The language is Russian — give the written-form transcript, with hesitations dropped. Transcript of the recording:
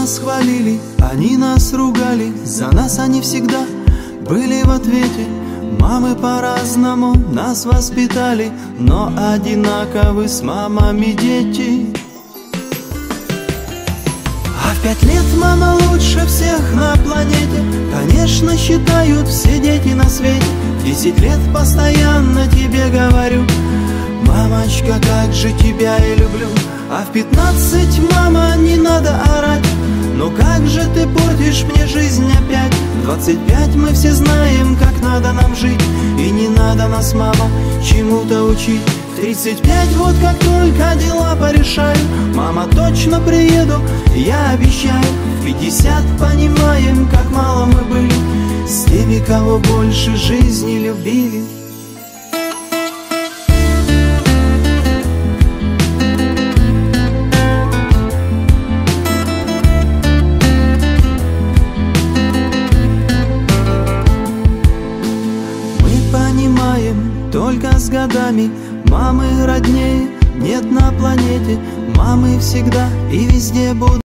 нас хвалили, они нас ругали, за нас они всегда были в ответе. Мамы по-разному нас воспитали, но одинаковы с мамами дети. А в 5 лет мама лучше всех на планете, конечно, считают все дети на свете. В 10 лет постоянно тебе говорю: мамочка, как же тебя я люблю. А в 15: мама, не надо орать, ну как же ты портишь мне жизнь опять. В 25 мы все знаем, как надо нам жить, и не надо нас, мама, чему-то учить. В 35 вот как только дела порешаю, мама, точно приеду, я обещаю. В 50 понимаем, как мало мы были с теми, кого больше жизни любили. Только с годами мамы роднее нет на планете. Мамы всегда и везде будут.